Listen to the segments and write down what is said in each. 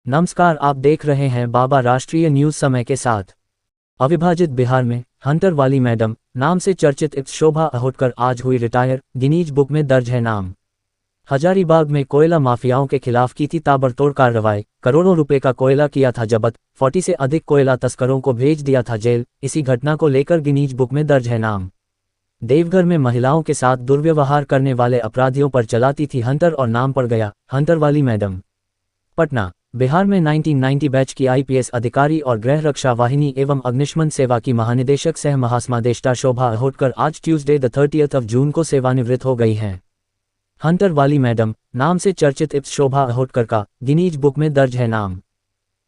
नमस्कार, आप देख रहे हैं बाबा राष्ट्रीय न्यूज समय के साथ। अविभाजित बिहार में हंटर वाली मैडम नाम से चर्चित इप्स शोभा अहोटकर आज हुई रिटायर, गिनीज बुक में दर्ज है नाम। हजारीबाग में कोयला माफियाओं के खिलाफ की थी ताबड़तोड़ कार्रवाई, करोड़ों रुपए का कोयला किया था जब्त, 40 से अधिक कोयला तस्करों को भेज दिया था जेल। इसी घटना को लेकर गिनीज बुक में दर्ज है नाम। देवघर में महिलाओं के साथ दुर्व्यवहार करने वाले अपराधियों पर चलाती थी हंटर और नाम पड़ गया हंटर वाली मैडम। पटना बिहार में 1990 बैच की आईपीएस अधिकारी और गृह रक्षा वाहिनी एवं अग्निशमन सेवा की महानिदेशक सह महासमादेष्टा शोभा अहोटकर आज ट्यूसडे 30 जून को सेवानिवृत्त हो गई हैं। हंटर वाली मैडम नाम से चर्चित इप्स शोभा अहोटकर का गिनीज बुक में दर्ज है नाम।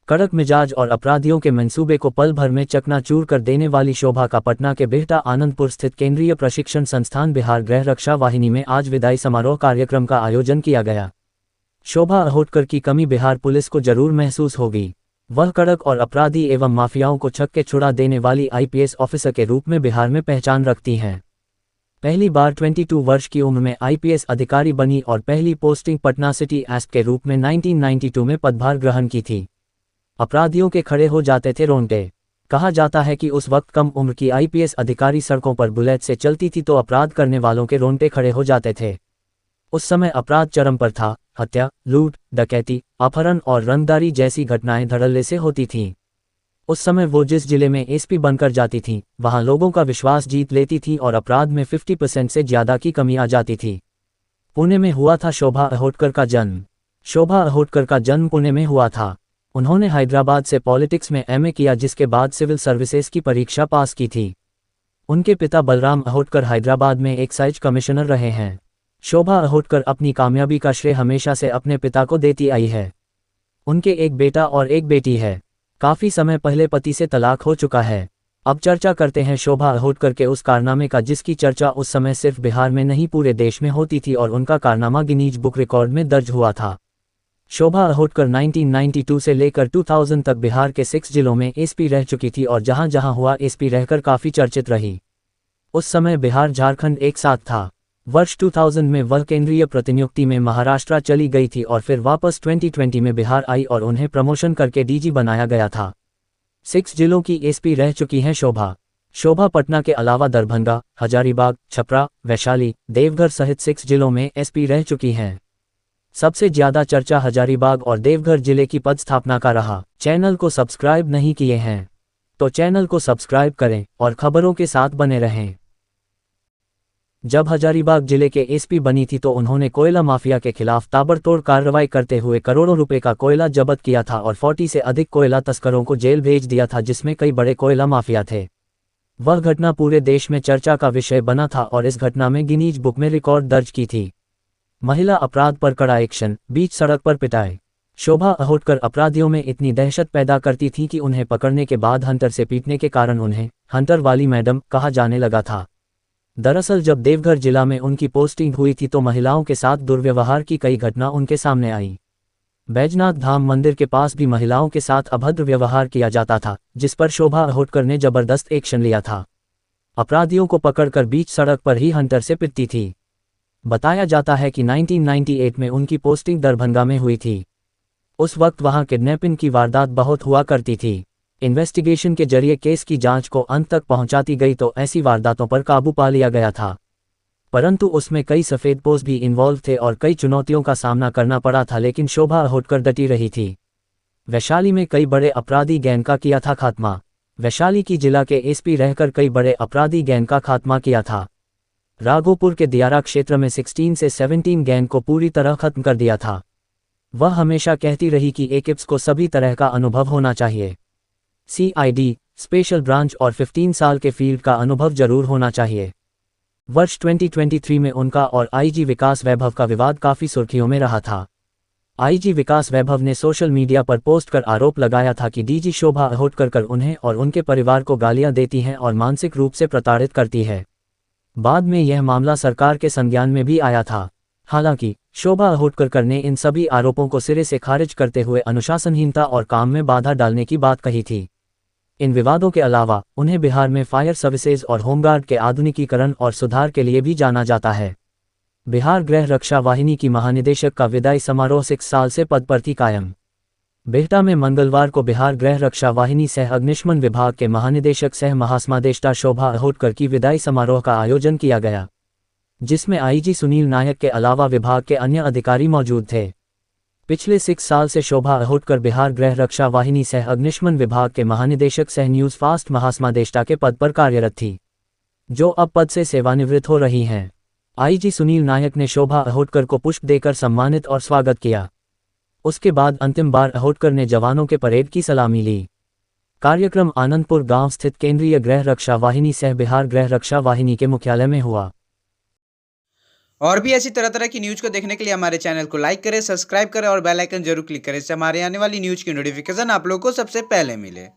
कड़क मिजाज और अपराधियों के मंसूबे को पल भर में चकनाचूर कर देने वाली शोभा का पटना के बिहटा आनंदपुर स्थित केंद्रीय प्रशिक्षण संस्थान बिहार गृह रक्षा वाहिनी में आज विदाई समारोह कार्यक्रम का आयोजन किया गया। शोभा अहोटकर की कमी बिहार पुलिस को जरूर महसूस होगी। वह कड़क और अपराधी एवं माफियाओं को छक्के छुड़ा देने वाली आईपीएस ऑफिसर के रूप में बिहार में पहचान रखती हैं। पहली बार 22 वर्ष की उम्र में आईपीएस अधिकारी बनी और पहली पोस्टिंग पटना सिटी एसपी के रूप में 1992 में पदभार ग्रहण की थी। अपराधियों के खड़े हो जाते थे रोंगटे। कहा जाता है कि उस वक्त कम उम्र की आईपीएस अधिकारी सड़कों पर बुलेट से चलती थी तो अपराध करने वालों के रोंगटे खड़े हो जाते थे। उस समय अपराध चरम पर था। हत्या, लूट, डकैती, अपहरण और रंगदारी जैसी घटनाएं धड़ल्ले से होती थीं। उस समय वो जिस जिले में एसपी बनकर जाती थीं, वहां लोगों का विश्वास जीत लेती थीं और अपराध में 50% से ज्यादा की कमी आ जाती थी। पुणे में हुआ था शोभा अहोटकर का जन्म। शोभा अहोटकर का जन्म पुणे में हुआ था। उन्होंने हैदराबाद से पॉलिटिक्स में एमए किया, जिसके बाद सिविल सर्विसेज की परीक्षा पास की थी। उनके पिता बलराम अहोटकर हैदराबाद में एक्साइज कमिश्नर रहे हैं। शोभा अहोटकर अपनी कामयाबी का श्रेय हमेशा से अपने पिता को देती आई है। उनके एक बेटा और एक बेटी है। काफी समय पहले पति से तलाक हो चुका है। अब चर्चा करते हैं शोभा अहोटकर के उस कारनामे का जिसकी चर्चा उस समय सिर्फ बिहार में नहीं पूरे देश में होती थी और उनका कारनामा गिनीज बुक रिकॉर्ड में दर्ज हुआ था। शोभा अहोटकर 1992 से लेकर 2000 तक बिहार के 6 जिलों में एसपी रह चुकी थी और जहां जहां हुआ एसपी रहकर काफी चर्चित रही। उस समय बिहार झारखंड एक साथ था। वर्ष 2000 में वह केंद्रीय प्रतिनियुक्ति में महाराष्ट्र चली गई थी और फिर वापस 2020 में बिहार आई और उन्हें प्रमोशन करके डीजी बनाया गया था। 6 जिलों की एसपी रह चुकी हैं शोभा पटना के अलावा दरभंगा, हजारीबाग, छपरा, वैशाली, देवघर सहित 6 जिलों में एसपी रह चुकी हैं। सबसे ज्यादा चर्चा हजारीबाग और देवघर जिले की पदस्थापना का रहा। चैनल को सब्सक्राइब नहीं किए हैं तो चैनल को सब्सक्राइब करें और खबरों के साथ बने रहें। जब हजारीबाग जिले के एसपी बनी थी तो उन्होंने कोयला माफिया के खिलाफ ताबड़तोड़ कार्रवाई करते हुए करोड़ों रुपए का कोयला जब्त किया था और 40 से अधिक कोयला तस्करों को जेल भेज दिया था, जिसमें कई बड़े कोयला माफिया थे। वह घटना पूरे देश में चर्चा का विषय बना था और इस घटना में गिनीज बुक में रिकॉर्ड दर्ज की थी। महिला अपराध पर कड़ा एक्शन, बीच सड़क पर पिटाई। शोभा अहोटकर अपराधियों में इतनी दहशत पैदा करती थी कि उन्हें पकड़ने के बाद हंटर से पीटने के कारण उन्हें हंटर वाली मैडम कहा जाने लगा था। दरअसल जब देवघर जिला में उनकी पोस्टिंग हुई थी तो महिलाओं के साथ दुर्व्यवहार की कई घटना उनके सामने आई। बैजनाथ धाम मंदिर के पास भी महिलाओं के साथ अभद्र व्यवहार किया जाता था, जिस पर शोभा अहोटकर ने जबरदस्त एक्शन लिया था। अपराधियों को पकड़कर बीच सड़क पर ही हंटर से पिटती थी। बताया जाता है कि 1998 में उनकी पोस्टिंग दरभंगा में हुई थी। उस वक्त वहां किडनैपिंग की वारदात बहुत हुआ करती थी। इन्वेस्टिगेशन के जरिए केस की जांच को अंत तक पहुंचाती गई तो ऐसी वारदातों पर काबू पा लिया गया था, परंतु उसमें कई सफेदपोश भी इन्वॉल्व थे और कई चुनौतियों का सामना करना पड़ा था, लेकिन शोभा अहोटकर डटी रही थी। वैशाली में कई बड़े अपराधी गैंग का किया था खात्मा। वैशाली की जिला के एसपी रहकर कई बड़े अपराधी गैंग का खात्मा किया था। राघोपुर के दियारा क्षेत्र में 16 से 17 गैंग को पूरी तरह खत्म कर दिया था। वह हमेशा कहती रही कि एक इप्स को सभी तरह का अनुभव होना चाहिए। सीआईडी, स्पेशल ब्रांच और 15 साल के फील्ड का अनुभव जरूर होना चाहिए। वर्ष 2023 में उनका और आईजी विकास वैभव का विवाद काफी सुर्खियों में रहा था। आईजी विकास वैभव ने सोशल मीडिया पर पोस्ट कर आरोप लगाया था कि डीजी शोभा अहोटकर उन्हें और उनके परिवार को गालियां देती हैं और मानसिक रूप से प्रताड़ित करती है। बाद में यह मामला सरकार के संज्ञान में भी आया था। हालांकि शोभा अहोटकर ने इन सभी आरोपों को सिरे से खारिज करते हुए अनुशासनहीनता और काम में बाधा डालने की बात कही थी। इन विवादों के अलावा उन्हें बिहार में फायर सर्विसेज और होमगार्ड के आधुनिकीकरण और सुधार के लिए भी जाना जाता है। बिहार गृह रक्षा वाहिनी की महानिदेशक का विदाई समारोह 6 साल से पद पर थी कायम। बिहटा में मंगलवार को बिहार गृह रक्षा वाहिनी सह अग्निशमन विभाग के महानिदेशक सह महासमादेष्टा शोभा अहोटकर की विदाई समारोह का आयोजन किया गया, जिसमें आईजी सुनील नायक के अलावा विभाग के अन्य अधिकारी मौजूद थे। पिछले 6 साल से शोभा अहोटकर बिहार गृह रक्षा वाहिनी सह अग्निशमन विभाग के महानिदेशक सह न्यूज फास्ट महासमादेष्टा के पद पर कार्यरत थी, जो अब पद से सेवानिवृत्त हो रही हैं। आईजी सुनील नायक ने शोभा अहोटकर को पुष्प देकर सम्मानित और स्वागत किया। उसके बाद अंतिम बार अहोटकर ने जवानों के परेड की सलामी ली। कार्यक्रम आनंदपुर गांव स्थित केंद्रीय गृह रक्षा वाहिनी सह बिहार गृह रक्षा वाहिनी के मुख्यालय में हुआ। और भी ऐसी तरह तरह की न्यूज़ को देखने के लिए हमारे चैनल को लाइक करें, सब्सक्राइब करें और बेल आइकन जरूर क्लिक करें, इससे हमारे आने वाली न्यूज़ की नोटिफिकेशन आप लोगों को सबसे पहले मिले।